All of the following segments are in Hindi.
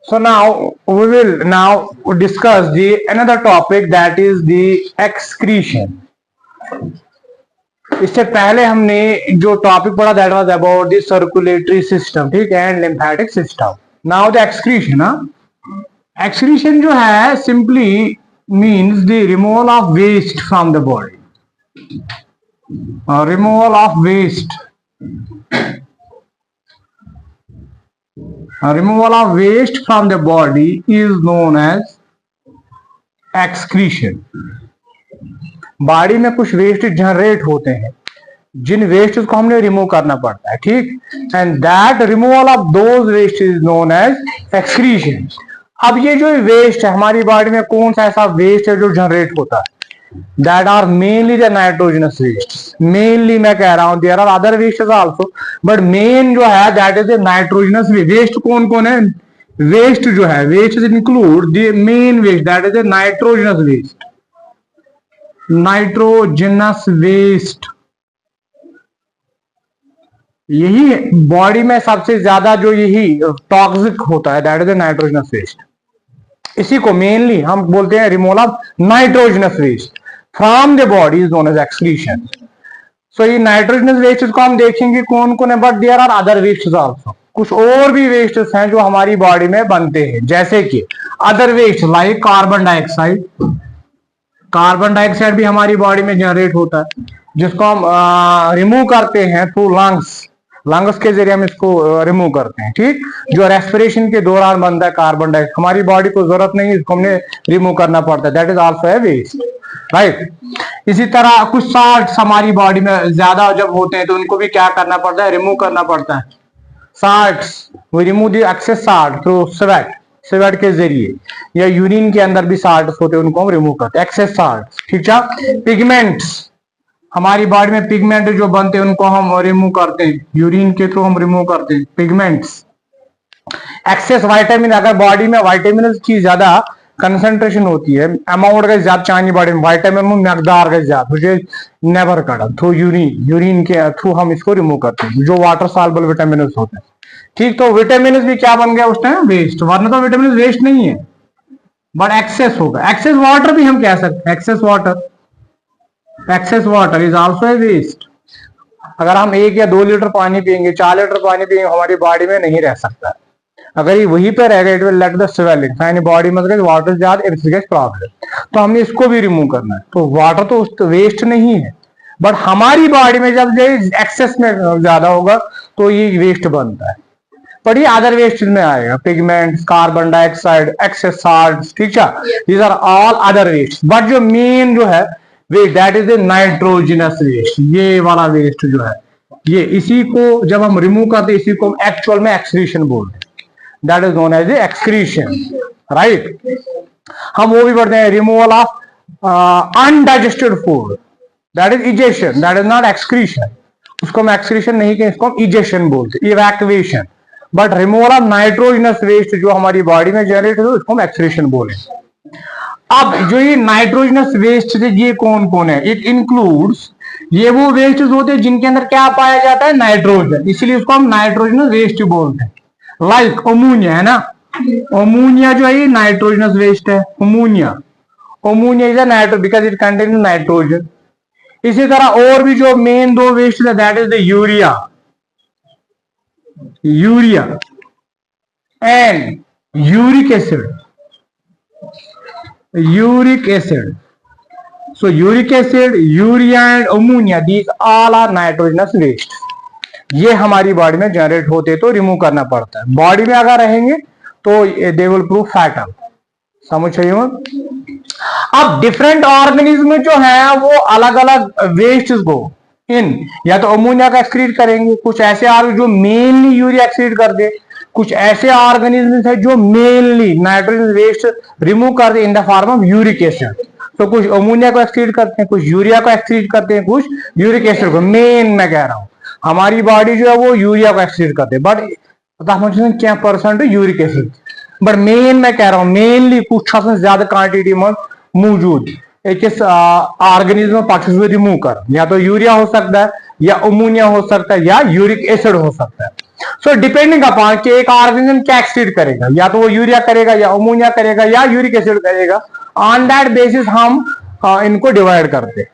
So now we will now discuss the another topic, that is the excretion. इससे पहले हमने जो टॉपिक पढ़ा that was about the circulatory system, ठीक है, and lymphatic system. Now the excretion. Excretion जो है simply means the removal of waste from the body. Removal of waste, removal of waste from the body is known as excretion. Body में कुछ वेस्ट जनरेट होते हैं, जिन वेस्ट को हमने रिमूव करना पड़ता है, ठीक, and that removal of those waste is known as excretion. अब ये जो वेस्ट है हमारी बॉडी में, कौन सा ऐसा वेस्ट है जो जनरेट होता है? That are mainly the nitrogenous wastes. Mainly मैं कह रहा हूं, there are other wastes also, but main जो है that is the nitrogenous waste. कौन कौन है waste जो है? Waste include the main waste, that is the nitrogenous waste. Nitrogenous waste यही बॉडी में सबसे ज्यादा जो यही टॉक्सिक होता है, that is the nitrogenous waste. इसी को मेनली हम बोलते हैं removal of nitrogenous waste from the body is known as excretion. So ये नाइट्रोजनस वेस्ट को हम देखेंगे कौन कौन है, but there are other waste also. कुछ और भी वेस्ट हैं जो हमारी बॉडी में बनते हैं, जैसे कि other waste like carbon dioxide. Carbon dioxide भी हमारी बॉडी में जनरेट होता है, जिसको हम रिमूव करते हैं थ्रू लंग्स के जरिए हम इसको रिमूव करते हैं, ठीक, जो रेस्पिरेशन के दौरान बनता है कार्बन डाइऑक्साइड. हमारी बॉडी को जरूरत नहीं है, इसको हमने रिमूव करना पड़ता है, that is also a waste, right. इसी तरह कुछ साल्ट्स हमारी बॉडी में ज्यादा जब होते हैं तो उनको भी क्या करना पड़ता है, रिमूव करना पड़ता है. Salts, we remove the excess salt through sweat के जरिए, या यूरिन के अंदर भी साल्ट्स होते हैं, उनको हम रिमूव करते हैं, एक्सेस साल्ट, ठीक है. पिगमेंट्स, हमारी बॉडी में पिगमेंट जो बनते हैं उनको हम रिमूव करते हैं, यूरिन के थ्रू हम रिमूव करते हैं पिगमेंट्स. एक्सेस वाइटामिन, अगर बॉडी में वाइटामिन की ज्यादा कंसंट्रेशन होती है, अमाउंट का ज्यादा चाहिए बॉडी में, वाइटामिन में मकदार का ज्यादा, मुझे नेवर कड़ा थ्रू यूरिन के थ्रू हम इसको रिमूव करते हैं, जो वाटर सॉल्युबल विटामिन होते हैं, ठीक. तो विटामिन भी क्या बन गया उस टाइम, वेस्ट. वरना तो विटामिन वेस्ट नहीं है, बट एक्सेस होगा. एक्सेस वाटर भी हम कह सकते हैं, excess water is also a waste. अगर हम 1 या 2 लीटर पानी पियेंगे, 4 लीटर पानी पियेंगे, हमारी बॉडी में नहीं रह सकता. अगर ये वहीं पे रहेगा, it will let the swelling, यानी बॉडी में वाटर ज्यादा इट्स प्रॉब्लम. तो हमने इसको भी रिमूव करना है. तो वाटर तो वेस्ट नहीं है, बट हमारी बॉडी में जब एक्सेस में ज्यादा होगा तो ये वेस्ट बनता है. पर ये अदर वेस्ट में आएगा, pigments, carbon dioxide, excess salts, ठीक है, these are all other waste. But जो मेन जो है waste, that is the nitrogenous waste. ये वाला वेस्ट जो है, ये इसी को जब हम रिमूव करते हैं, इसी को हम एक्चुअल में एक्सक्रीशन बोलते हैं, that is known as the excretion, right. हम वो भी पढ़ते हैं, removal of undigested food, that is egestion, that is not excretion. उसको हम एक्सक्रीशन नहीं कहें, इसको हम इजेशन बोलते हैं, evacuation. But removal of nitrogenous waste जो हमारी बॉडी में जनरेट है, उसको हम एक्सक्रीशन बोले. अब जो ये नाइट्रोजनस वेस्ट है, ये कौन कौन है? इट इंक्लूड्स, ये वो वेस्ट होते हैं जिनके अंदर क्या पाया जाता है, नाइट्रोजन, इसीलिए उसको हम नाइट्रोजनस वेस्ट बोलते हैं. लाइक अमोनिया है ना, अमोनिया जो है ये नाइट्रोजनस वेस्ट है. Ammonia is a nitro because it contain nitrogen. इसी तरह और भी जो मेन 2 वेस्ट है, that is the urea and uric acid. So uric acid, urea and ammonia, these all are nitrogenous waste. ये हमारी बॉडी में जनरेट होते हैं तो रिमूव करना पड़ता है. बॉडी में अगर रहेंगे तो दे विल प्रूव फैटल. समझ रही हो? अब डिफरेंट ऑर्गेनिज्म जो है वो अलग अलग वेस्ट को या तो अमोनिया का एक्सक्रीट करेंगे, कुछ ऐसे जो मेनली यूरिया एक्सक्रीट कर दे, कुछ ऐसे ऑर्गेनिज्म है जो मेनली नाइट्रोजन वेस्ट रिमूव कर दे in the form of uric acid. तो कुछ अमोनिया को एक्सक्रीट करते हैं, कुछ यूरिया को एक्सक्रीट करते हैं, कुछ यूरिक एसिड को. मेन मैं कह रहा हूं हमारी बॉडी जो है वो यूरिया को एक्सक्रीट करते हैं, बट क्या percent uric acid. But main मैं कह रहा हूं मेनली कुछ ज्यादा क्वांटिटी में मौजूद एक ऑर्गेनिज्म पार्टिसिपेट रिमूव कर, या तो यूरिया हो सकता है, या अमोनिया हो सकता है, या यूरिक एसिड हो सकता है. सो डिपेंडिंग अपॉन कि एक ऑर्गेनिज्म क्या एक्सक्रीट करेगा, या तो वो यूरिया करेगा या अमोनिया करेगा या यूरिक एसिड करेगा, ऑन दैट बेसिस हम इनको डिवाइड करते हैं।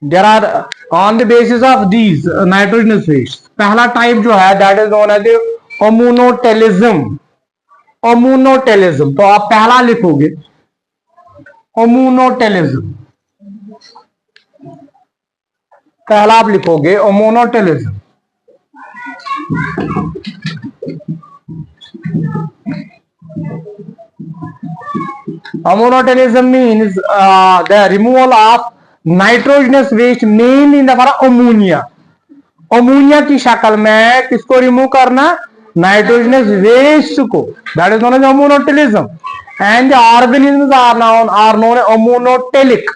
There are on the basis of these nitrogenous waste. पहला टाइप जो है that is known as ammonotelism. Ammonotelism, तो आप पहला लिखोगे अमोनोटेलिज्म, पहला आप लिखोगे ammonotelism. Ammonotelism means the removal of nitrogenous waste mainly in the form of ammonia। Ammonia की शक्ल में किसको रिमूव करना? नाइट्रोजनस वेस्ट को। That is known as ammonotelism. And the organisms are known ammonotelic,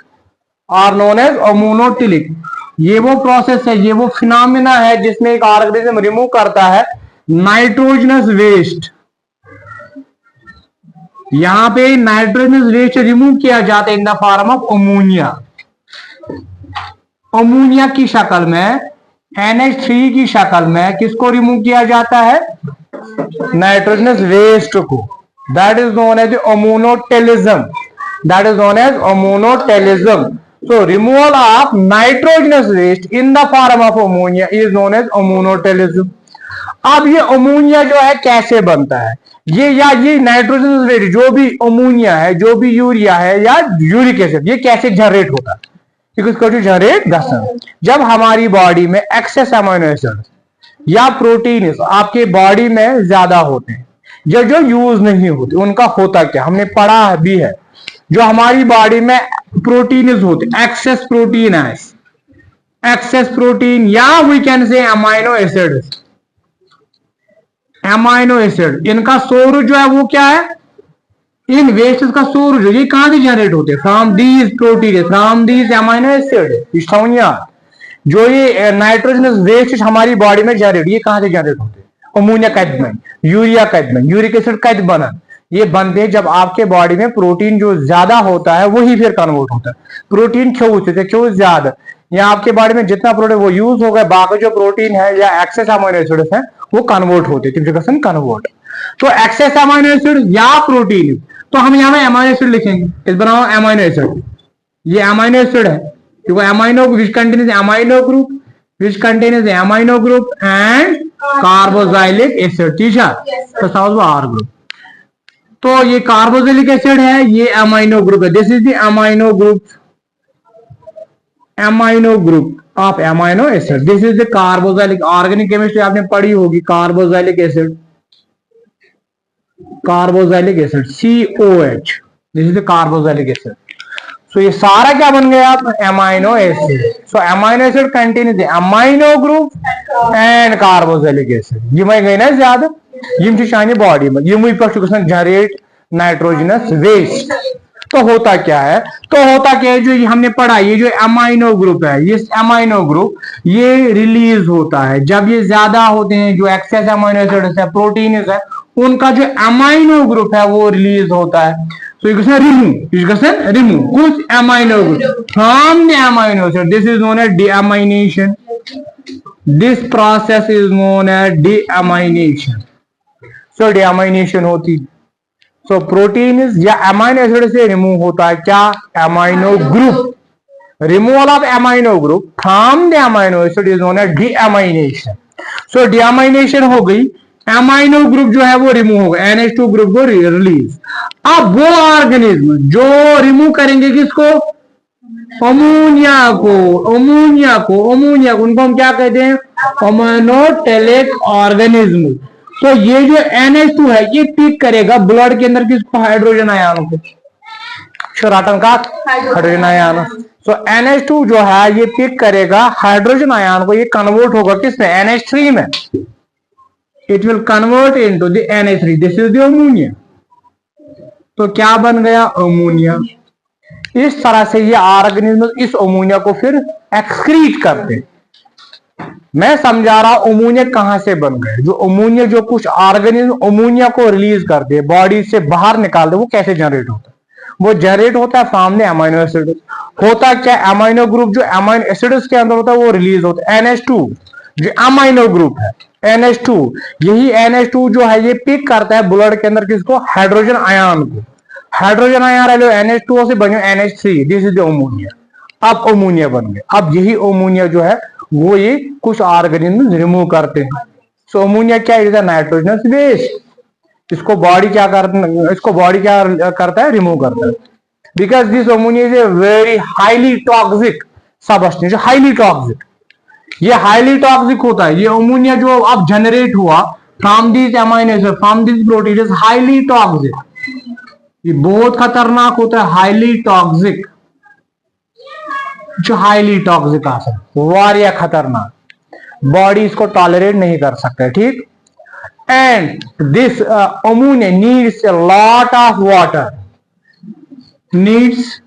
are known as ammonotelic. ये वो प्रोसेस है, ये वो फिनोमेना है जिसमें एक ऑर्गेनिज्म रिमूव करता है नाइट्रोजनस वेस्ट। यहां पे नाइट्रोजनस वेस्ट रिमूव किया जाता है इन the form of ammonia. Ammonia की शक्ल में, NH3 की शक्ल में किसको रिमूव किया जाता है? नाइट्रोजनस वेस्ट को। That is known as ammonotelism. That is known as ammonotelism. So removal of nitrogenous waste in the form of ammonia is known as ammonotelism. अब ये अमोनिया जो है कैसे बनता है? ये नाइट्रोजन वेस्ट जो भी अमोनिया है, जो भी यूरिया है या यूरिक एसिड, ये कैसे जनरेट होता है? जनरेट गसन जब हमारी बॉडी में एक्सेस अमीनो एसिड या प्रोटीन आपके बॉडी में ज्यादा होते हैं, जो यूज नहीं होते, उनका होता क्या हमने पढ़ा भी है। जो हमारी बॉडी में प्रोटीन होते, एक्सेस प्रोटीन है, एक्सेस प्रोटीन या we can say amino acid. Amino acid इनका सोर्स जो है वो क्या है? इन वेस्ट का सोर्स ये कहां से जनरेट होते हैं? From these protein, from these amino acid. जो ये नाइट्रोजनस वेस्ट हमारी बॉडी में जनरेट, ये कहां से जनरेट होते हैं? अमोनिया कैद, यूरिया कैद, यूरिक एसिड कैद बनन, ये बनते हैं जब आपके बॉडी में प्रोटीन जो ज्यादा होता है वही फिर कन्वर्ट होता है। प्रोटीन क्यों ज्यादा, या आपके बॉडी में जितना प्रोटीन वो यूज हो गया, बाकी जो प्रोटीन है या एक्सेस अमीनो एसिड्स है वो कन्वर्ट होते हैं, कन्वर्ट। तो एक्सेस अमीनो एसिड या प्रोटीन, तो हम यहाँ में अमीनो एसिड लिखेंगे, इस बनाओ अमीनो एसिड। ये अमीनो एसिड है क्योंकि amino which contains amino group, which contains amino group and carboxylic acid. ठीक है, तो आर ग्रुप। तो ये कार्बोक्सिलिक एसिड है, ये अमीनो ग्रुप है। This is the amino group, amino group of amino acid. This is the carboxylic, organic chemistry आपने पढ़ी होगी, carboxylic acid, carboxylic acid COH। This is the carboxylic acid. So ये सारा क्या बन गया? Amino acid. So amino acid contain the amino group and carboxylic acid. ये मैं गई ना ज्यादा, ये शानी बॉडी में ये पे जनरेट नाइट्रोजनस वेस्ट। तो होता क्या है? जो हमने पढ़ा, ये जो अमीनो ग्रुप है, ये अमीनो ग्रुप ये रिलीज होता है जब ये ज्यादा होते हैं। जो एक्सेस अमीनो एसिड है, प्रोटीन है, उनका जो अमीनो ग्रुप है वो रिलीज होता है। तो रिमूव कुछ amino group from the amino acid. This is known as deamination. This process is known as deamination. So deamination होती, सो प्रोटीन या अमीनो एसिड से रिमूव होता है क्या? Amino group. Removal of amino group from the amino acid is known as deamination. So deamination हो गई, अमीनो ग्रुप जो है वो रिमूव होगा, NH2 ग्रुप को रिलीज। अब वो ऑर्गेनिज्म जो रिमूव करेंगे किसको? अमोनिया को उनको हम क्या कहते हैं? Ammonotelic organism. तो ये जो NH2 है ये पिक करेगा ब्लड के अंदर किसको? हाइड्रोजन आयन को, शराटन का हाइड्रोजन आयन। सो NH2 जो है ये पिक करेगा हाइड्रोजन आयन को, ये कन्वर्ट होगा किसमें? NH3 में। It will convert into the NH3. This is the ammonia. तो क्या बन गया? अमोनिया। इस तरह से ये ऑर्गेनिज्म इस अमोनिया को फिर एक्सक्रीट करते हैं। मैं समझा रहा हूं अमोनिया कहां से बन गए। जो अमोनिया, जो कुछ ऑर्गेनिज्म अमोनिया को रिलीज करते हैं, बॉडी से बाहर निकालते, वो कैसे जनरेट होता है? वो जनरेट होता है फ्रॉम द अमीनो एसिड। होता क्या? अमीनो ग्रुप जो अमीनो एसिड्स के अंदर होता है वो रिलीज होता है। NH2 जो अमीनो ग्रुप है NH2, यही NH2 जो है ये पिक करता है ब्लड के अंदर किसको, हाइड्रोजन आयन को। हाइड्रोजन आयन NH2 से बने NH3, दिस इज अमोनिया। अब अमोनिया बन गया। अब यही अमोनिया जो है वो ये कुछ ऑर्गेनिज्म रिमूव करते हैं। सो अमोनिया क्या है, नाइट्रोजनस वेस्ट। इसको बॉडी क्या करता है, रिमूव करता है। Because this ammonia is a very highly toxic substance, highly toxic. ये हाईली टॉक्सिक होता है। ये अमोनिया जो अब जनरेट हुआ from this amino acid, from this protein, is highly toxic. ये बहुत खतरनाक होता है, हाईली टॉक्सिक। जो हाईली टॉक्सिक आसन, वारिया खतरनाक, बॉडी इसको टॉलरेट नहीं कर सकता, ठीक। And this ammonia needs a lot of water, needs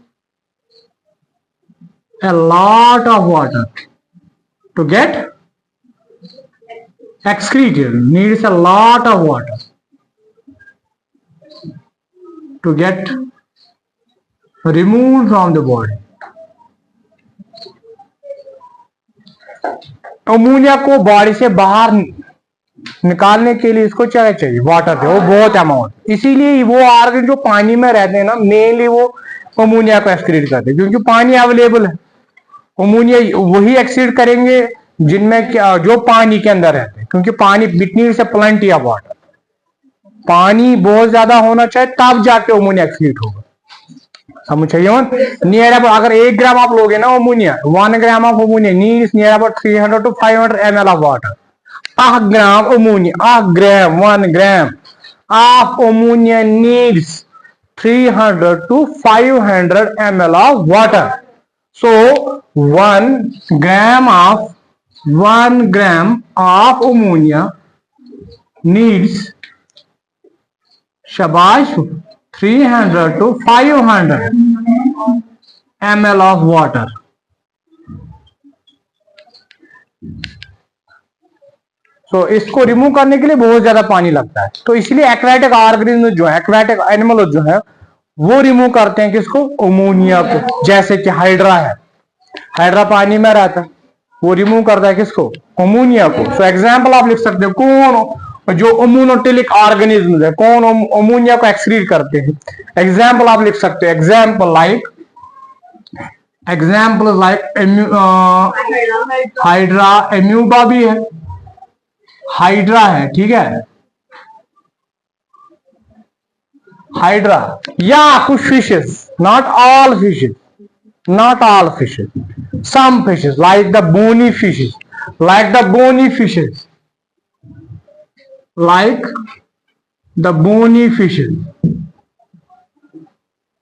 a lot of water to get excreted, needs a lot of water to get removed from the body. Ammonia को बॉडी से बाहर निकालने के लिए इसको क्या चाहिए, वाटर चाहिए, वो बहुत अमाउंट। इसीलिए वो ऑर्गन जो पानी में रहते हैं ना, मेनली वो अमोनिया को एक्सक्रीट करते हैं, क्योंकि पानी अवेलेबल है। अमोनिया वही एक्सीड करेंगे जिनमें जो पानी के अंदर रहते हैं, क्योंकि पानी बिटनी से प्लेंटी ऑफ वाटर, पानी बहुत ज्यादा होना चाहिए तब जाके अमोनिया एक्सीड होगा। समझ चाहिए नियर अबाउट, अगर 1 ग्राम आप लोगे ना ammonia, 1 gram of ammonia needs near about 300 to 500 ml of water. a gram ammonia, a gram, 1 gram of ammonia needs 300 to 500 ml of water. So 1 gram of ammonia needs shabash 300 to 500 ml of water. तो इसको रिमूव करने के लिए बहुत ज्यादा पानी लगता है। तो इसलिए एक्वेटिक ऑर्गेनिज्म जो है, एक्वेटिक एनिमल जो है, वो रिमूव करते हैं किसको, अमोनिया को। जैसे कि हाइड्रा है, हाइड्रा पानी में रहता है, वो रिमूव करता है किसको, अमोनिया को। सो एग्जाम्पल आप लिख सकते हो, कौन जो अमोनोटिलिक ऑर्गेनिज्म है, कौन अमोनिया को एक्सक्रीट करते हैं। एग्जाम्पल आप लिख सकते हो, एग्जाम्पल लाइक हाइड्रा, एम्यूबा भी है, हाइड्रा है, ठीक है, हाइड्रा, या कुछ fishes, not all fishes, some fishes like the bony fishes,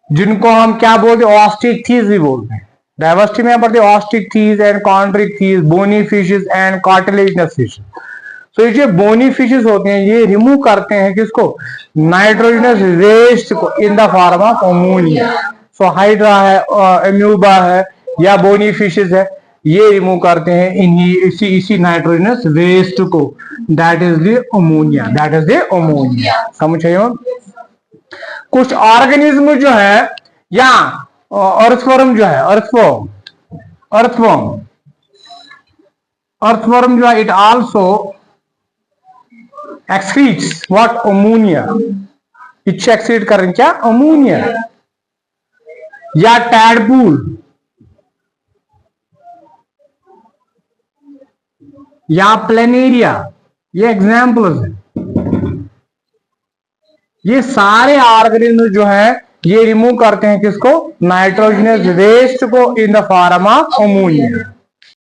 जिनको हम क्या बोलते हैं, ऑस्टिक थीज भी बोलते हैं। डाइवर्सिटी में पढ़ते Osteichthyes and Chondrichthyes, bony fishes and cartilaginous fishes. तो ये जो बोनी फिशेस होते हैं, ये रिमूव करते हैं किसको, नाइट्रोजनस वेस्ट को इन the form of ammonia. So hydra है, एम्यूबा है, या बोनी फिशेस है, ये रिमूव करते हैं इसी नाइट्रोजनस वेस्ट को। दैट इज द अमोनिया, समझ आए हो। कुछ ऑर्गेनिज्म जो है, या अर्थवर्म जो है, अर्थवर्म जो है, it also excretes what, ammonia. इच्छा एक्सक्रीट कर रहे हैं क्या, अमोनिया। या टैडपूल, या प्लेनेरिया, ये एग्जाम्पल्स हैं। ये सारे ऑर्गेनिज्म जो है ये रिमूव करते हैं किसको, नाइट्रोजनस वेस्ट को इन द फॉर्म ऑफ अमोनिया।